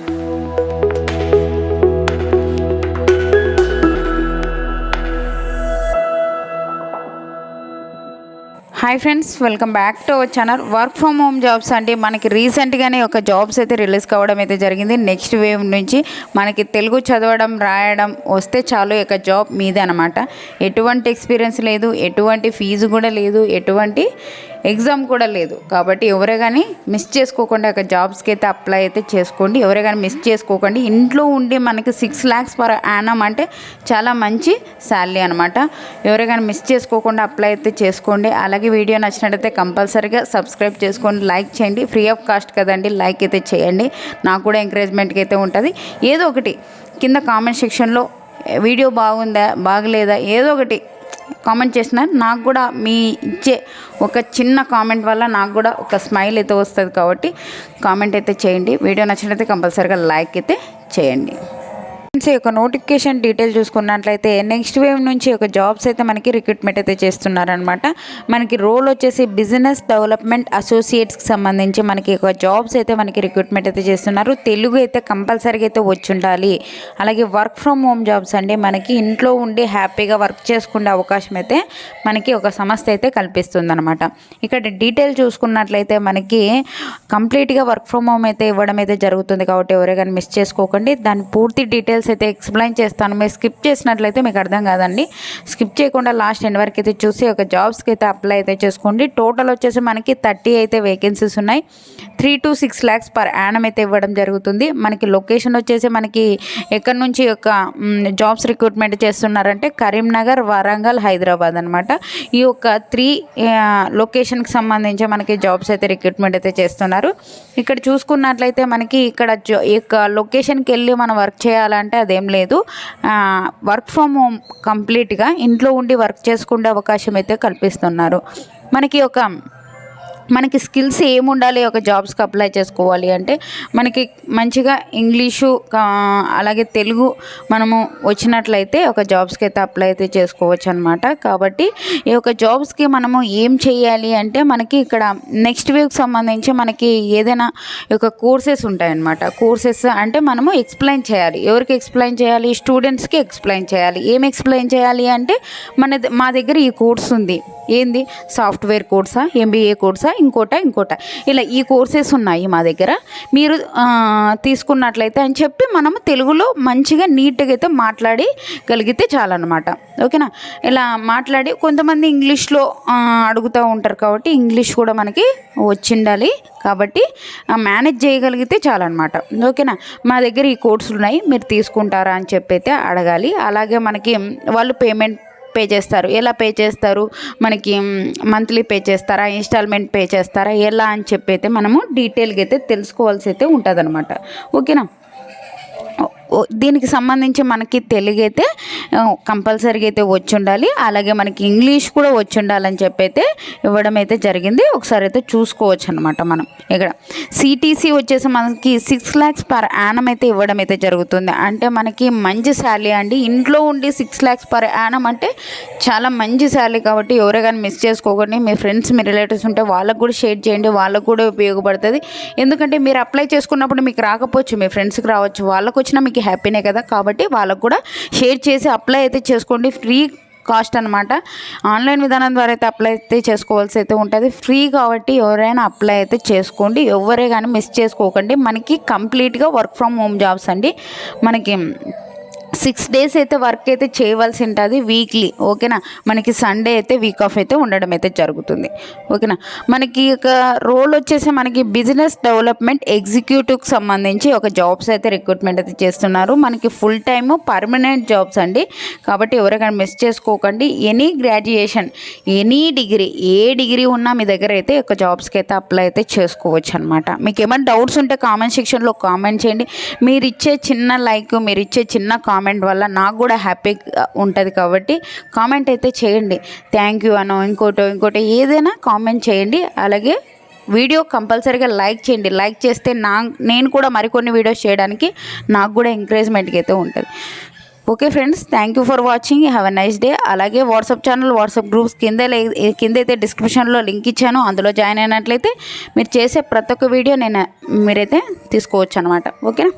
Hi friends, welcome back to our channel. Work from home jobs అంటే మనకి రీసెంట్గానే ఒక జాబ్స్ అయితే రిలీజ్ కావడం అయితే జరిగింది. నెక్స్ట్ వేవ్ నుంచి మనకి తెలుగు చదవడం రాయడం వస్తే చాలు ఒక జాబ్ మీదే అనమాట. ఎటువంటి ఎక్స్పీరియన్స్ లేదు, ఎటువంటి ఫీజు కూడా లేదు, ఎటువంటి ఎగ్జామ్ కూడా లేదు. కాబట్టి ఎవరే కానీ మిస్ చేసుకోకుండా ఒక జాబ్స్కి అయితే అప్లై అయితే చేసుకోండి. ఎవరే కానీ మిస్ చేసుకోకండి. ఇంట్లో ఉండి మనకి 6 lakhs పర్ యానం అంటే చాలా మంచి శాలరీ అనమాట. ఎవరే కానీ మిస్ చేసుకోకుండా అప్లై అయితే చేసుకోండి. అలాగే వీడియో నచ్చినట్టయితే కంపల్సరీగా సబ్స్క్రైబ్ చేసుకోండి, లైక్ చేయండి. ఫ్రీ ఆఫ్ కాస్ట్ కదండి, లైక్ అయితే చేయండి. నాకు కూడా ఎంకరేజ్మెంట్కి అయితే ఉంటుంది. ఏదో ఒకటి కింద కామెంట్ సెక్షన్లో వీడియో బాగుందా బాగలేదా ఏదో ఒకటి కామెంట్ చేసిన నాకు కూడా మీ ఇచ్చే ఒక చిన్న కామెంట్ వల్ల నాకు కూడా ఒక స్మైల్ అయితే వస్తుంది. కాబట్టి కామెంట్ అయితే చేయండి. వీడియో నచ్చినట్లయితే కంపల్సరీగా లైక్ అయితే చేయండి. ఒక నోటిఫికేషన్ డీటెయిల్ చూసుకున్నట్లయితే నెక్స్ట్ వేవ్ నుంచి ఒక జాబ్స్ అయితే మనకి రిక్రూట్మెంట్ అయితే చేస్తున్నారనమాట. మనకి రోల్ వచ్చేసి బిజినెస్ డెవలప్మెంట్ అసోసియేట్స్కి సంబంధించి మనకి ఒక జాబ్స్ అయితే మనకి రిక్రూట్మెంట్ అయితే చేస్తున్నారు. తెలుగు అయితే కంపల్సరీగా అయితే వచ్చి ఉండాలి. అలాగే వర్క్ ఫ్రమ్ హోమ్ జాబ్స్ అంటే మనకి ఇంట్లో ఉండి హ్యాపీగా వర్క్ చేసుకునే అవకాశం అయితే మనకి ఒక సంస్థ అయితే కల్పిస్తుంది అనమాట. ఇక్కడ డీటెయిల్ చూసుకున్నట్లయితే మనకి కంప్లీట్గా వర్క్ ఫ్రమ్ హోమ్ అయితే ఇవ్వడం అయితే జరుగుతుంది. కాబట్టి ఎవరే కానీ మిస్ చేసుకోకండి. దాని పూర్తి డీటెయిల్స్ అయితే ఎక్స్ప్లెయిన్ చేస్తాను. మీరు స్కిప్ చేసినట్లయితే మీకు అర్థం కాదండి. స్కిప్ చేయకుండా లాస్ట్ ఎండ్ వరకు అయితే చూసి ఒక జాబ్స్కి అయితే అప్లై అయితే చేసుకోండి. టోటల్ వచ్చేసి మనకి 30 అయితే వేకెన్సీస్ ఉన్నాయి. 3 to 6 lakhs పర్ యానం అయితే ఇవ్వడం జరుగుతుంది. మనకి లొకేషన్ వచ్చేసి మనకి ఎక్కడి నుంచి ఒక జాబ్స్ రిక్రూట్మెంట్ చేస్తున్నారంటే కరీంనగర్, వరంగల్, హైదరాబాద్ అనమాట. ఈ యొక్క 3 లొకేషన్కి సంబంధించి మనకి జాబ్స్ అయితే రిక్రూట్మెంట్ అయితే చేస్తున్నారు. ఇక్కడ చూసుకున్నట్లయితే మనకి ఇక్కడ ఈ యొక్క లొకేషన్కి వెళ్ళి మనం వర్క్ చేయాలంటే అదేం లేదు. వర్క్ ఫ్రమ్ హోమ్ కంప్లీట్గా ఇంట్లో ఉండి వర్క్ చేసుకునే అవకాశం అయితే కల్పిస్తున్నారు. మనకి స్కిల్స్ ఏముండాలి ఒక జాబ్స్కి అప్లై చేసుకోవాలి అంటే మనకి మంచిగా ఇంగ్లీషు అలాగే తెలుగు మనము వచ్చినట్లయితే ఒక జాబ్స్కి అయితే అప్లై అయితే చేసుకోవచ్చు అనమాట. కాబట్టి ఈ యొక్క జాబ్స్కి మనము ఏం చేయాలి అంటే మనకి ఇక్కడ నెక్స్ట్ వీక్కి సంబంధించి మనకి ఏదైనా ఒక కోర్సెస్ ఉంటాయన్నమాట. కోర్సెస్ అంటే మనము ఎక్స్ప్లెయిన్ చేయాలి. ఎవరికి ఎక్స్ప్లెయిన్ చేయాలి? స్టూడెంట్స్కి ఎక్స్ప్లెయిన్ చేయాలి. ఏం ఎక్స్ప్లెయిన్ చేయాలి అంటే మా దగ్గర ఈ కోర్స్ ఉంది, ఏంది సాఫ్ట్వేర్ కోర్సా, MBA కోర్సా, ఇంకోట ఇలా ఈ కోర్సెస్ ఉన్నాయి మా దగ్గర, మీరు తీసుకున్నట్లయితే అని చెప్పి మనము తెలుగులో మంచిగా నీట్గా అయితే మాట్లాడగలిగితే చాలన్నమాట. ఓకేనా? ఇలా మాట్లాడి కొంతమంది ఇంగ్లీష్లో అడుగుతూ ఉంటారు. కాబట్టి ఇంగ్లీష్ కూడా మనకి వచ్చిండాలి. కాబట్టి మేనేజ్ చేయగలిగితే చాలన్నమాట. ఓకేనా? మా దగ్గర ఈ కోర్సులు ఉన్నాయి, మీరు తీసుకుంటారా అని చెప్పి అయితే అడగాలి. అలాగే మనకి వాళ్ళు పేమెంట్ పే చేస్తారు. ఎలా పే చేస్తారు? మనకి మంత్లీ పే చేస్తారా, ఇన్స్టాల్మెంట్ పే చేస్తారా, ఎలా అని చెప్పి అయితే మనము డీటెయిల్గా అయితే తెలుసుకోవాల్సి అయితే ఉంటుంది అనమాట. ఓకేనా? దీనికి సంబంధించి మనకి తెలుగు అయితే కంపల్సరీగా అయితే వచ్చి ఉండాలి. అలాగే మనకి ఇంగ్లీష్ కూడా వచ్చి ఉండాలని చెప్పి అయితే ఇవ్వడం అయితే జరిగింది. ఒకసారి అయితే చూసుకోవచ్చు అనమాట. మనం ఇక్కడ CTC వచ్చేసి మనకి 6 lakhs పర్ యానం అయితే ఇవ్వడం అయితే జరుగుతుంది. అంటే మనకి మంచి శాలరీ అండి. ఇంట్లో ఉండి 6 lakhs పర్ యానం అంటే చాలా మంచి శాలరీ. కాబట్టి ఎవరే కానీ మిస్ చేసుకోకండి. మీ ఫ్రెండ్స్, మీ రిలేటివ్స్ ఉంటే వాళ్ళకు కూడా షేర్ చేయండి, వాళ్ళకు కూడా ఉపయోగపడుతుంది. ఎందుకంటే మీరు అప్లై చేసుకున్నప్పుడు మీకు రాకపోవచ్చు, మీ ఫ్రెండ్స్కి రావచ్చు, వాళ్ళకు వచ్చినా మీకు హ్యాపీనే కదా. కాబట్టి వాళ్ళకు కూడా షేర్ చేసి అప్లై అయితే చేసుకోండి. ఫ్రీ కాస్ట్ అనమాట. ఆన్లైన్ విధానం ద్వారా అయితే అప్లై అయితే చేసుకోవాల్సి అయితే ఉంటుంది. ఫ్రీ కాబట్టి ఎవరైనా అప్లై అయితే చేసుకోండి. ఎవరే కానీ మిస్ చేసుకోకండి. మనకి కంప్లీట్గా వర్క్ ఫ్రమ్ హోమ్ జాబ్స్ అండి. మనకి 6 days అయితే వర్క్ అయితే చేయవలసి ఉంటుంది వీక్లీ. ఓకేనా? మనకి సండే అయితే వీక్ ఆఫ్ అయితే ఉండడం అయితే జరుగుతుంది. ఓకేనా? మనకి ఒక రోల్ వచ్చేసి మనకి బిజినెస్ డెవలప్మెంట్ ఎగ్జిక్యూటివ్కి సంబంధించి ఒక జాబ్స్ అయితే రిక్రూట్మెంట్ అయితే చేస్తున్నారు. మనకి ఫుల్ టైమ్ పర్మనెంట్ జాబ్స్ అండి. కాబట్టి ఎవరికైనా మిస్ చేసుకోకండి. ఎనీ గ్రాడ్యుయేషన్, ఎనీ డిగ్రీ, ఏ డిగ్రీ ఉన్నా మీ దగ్గర అయితే ఒక జాబ్స్కి అయితే అప్లై అయితే చేసుకోవచ్చు అనమాట. మీకు ఏమైనా డౌట్స్ ఉంటే కామెంట్ సెక్షన్లో కామెంట్ చేయండి. మీరు ఇచ్చే చిన్న లైక్, మీరు ఇచ్చే చిన్న కామెంట్ వల్ల నాకు కూడా హ్యాపీగా ఉంటుంది. కాబట్టి కామెంట్ అయితే చేయండి. థ్యాంక్ యూ అనో ఇంకోటి ఏదైనా కామెంట్ చేయండి. అలాగే వీడియో కంపల్సరీగా లైక్ చేయండి. లైక్ చేస్తే నేను కూడా మరికొన్ని వీడియోస్ చేయడానికి నాకు కూడా ఎంకరేజ్మెంట్కి అయితే ఉంటుంది. Okay friends, thank you for watching. Have a nice day. అలాగే వాట్సాప్ ఛానల్, వాట్సాప్ గ్రూప్స్ కిందైతే డిస్క్రిప్షన్లో లింక్ ఇచ్చాను. అందులో జాయిన్ అయినట్లయితే మీరు చేసే ప్రతి ఒక్క వీడియో మీరైతే తీసుకోవచ్చు అనమాట. ఓకేనా?